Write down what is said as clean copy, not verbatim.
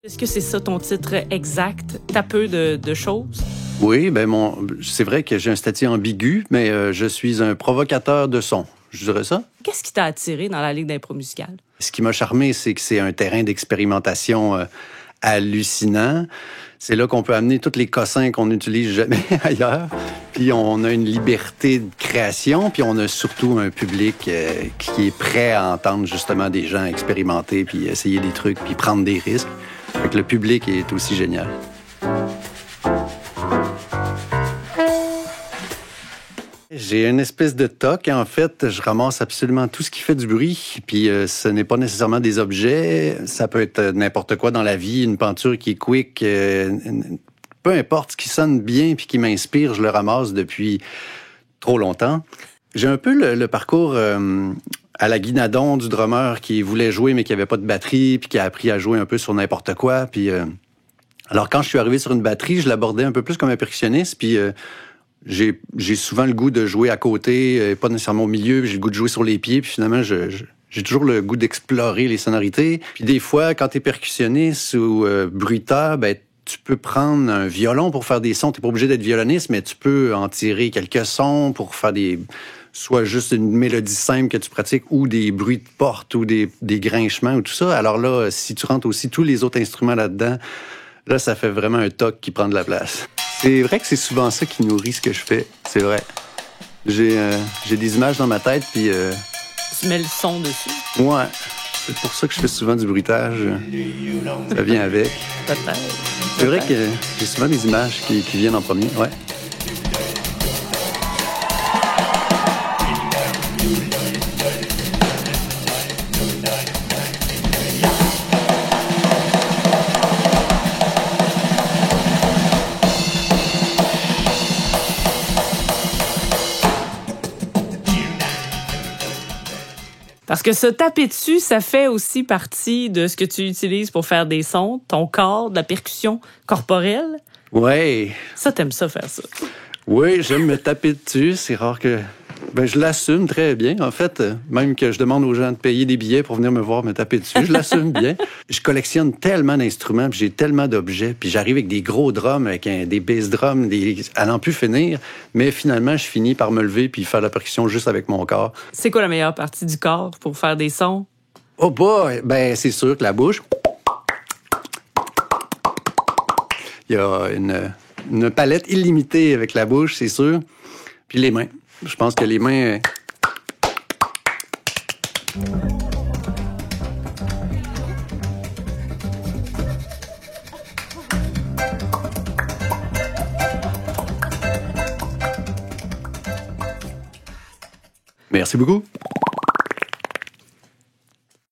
Est-ce que c'est ça ton titre exact? T'as peu de choses? Oui, c'est vrai que j'ai un statut ambigu, mais je suis un provocateur de son. Je dirais ça. Qu'est-ce qui t'a attiré dans la Ligue d'impro musicale? Ce qui m'a charmé, c'est que c'est un terrain d'expérimentation hallucinant. C'est là qu'on peut amener tous les cossins qu'on n'utilise jamais ailleurs. Puis on a une liberté de création, puis on a surtout un public qui est prêt à entendre justement des gens expérimenter, puis essayer des trucs, puis prendre des risques. Fait que le public est aussi génial. J'ai une espèce de toc. En fait, je ramasse absolument tout ce qui fait du bruit. Puis ce n'est pas nécessairement des objets. Ça peut être n'importe quoi dans la vie. Une peinture qui est quick. Peu importe ce qui sonne bien puis qui m'inspire, je le ramasse depuis trop longtemps. J'ai un peu le parcours à la Guinadon du drummer qui voulait jouer mais qui avait pas de batterie puis qui a appris à jouer un peu sur n'importe quoi. Puis alors quand je suis arrivé sur une batterie, je l'abordais un peu plus comme un percussionniste. Puis j'ai souvent le goût de jouer à côté, pas nécessairement au milieu. J'ai le goût de jouer sur les pieds. Puis finalement, j'ai toujours le goût d'explorer les sonorités. Puis des fois, quand t'es percussionniste ou bruiteur, tu peux prendre un violon pour faire des sons. T'es pas obligé d'être violoniste, mais tu peux en tirer quelques sons pour faire soit juste une mélodie simple que tu pratiques ou des bruits de porte ou des grinchements ou tout ça. Alors là, si tu rentres aussi tous les autres instruments là-dedans, là, ça fait vraiment un toc qui prend de la place. C'est vrai que c'est souvent ça qui nourrit ce que je fais. C'est vrai. J'ai des images dans ma tête, puis... Tu mets le son dessus? Ouais. C'est pour ça que je fais souvent du bruitage. Ça vient avec. Peut-être. C'est vrai que j'ai souvent des images qui viennent en premier, ouais. Parce que se taper dessus, ça fait aussi partie de ce que tu utilises pour faire des sons, ton corps, de la percussion corporelle. Ouais. Ça, t'aimes ça, faire ça? Oui, j'aime me taper dessus. C'est rare que... je l'assume très bien. En fait, même que je demande aux gens de payer des billets pour venir me voir me taper dessus, je l'assume bien. Je collectionne tellement d'instruments, puis j'ai tellement d'objets, puis j'arrive avec des gros drums, avec des bass drums, à n'en plus finir. Mais finalement, je finis par me lever puis faire la percussion juste avec mon corps. C'est quoi la meilleure partie du corps pour faire des sons? Oh boy! C'est sûr que la bouche. Il y a une palette illimitée avec la bouche, c'est sûr. Puis les mains. Je pense que les mains... Merci beaucoup.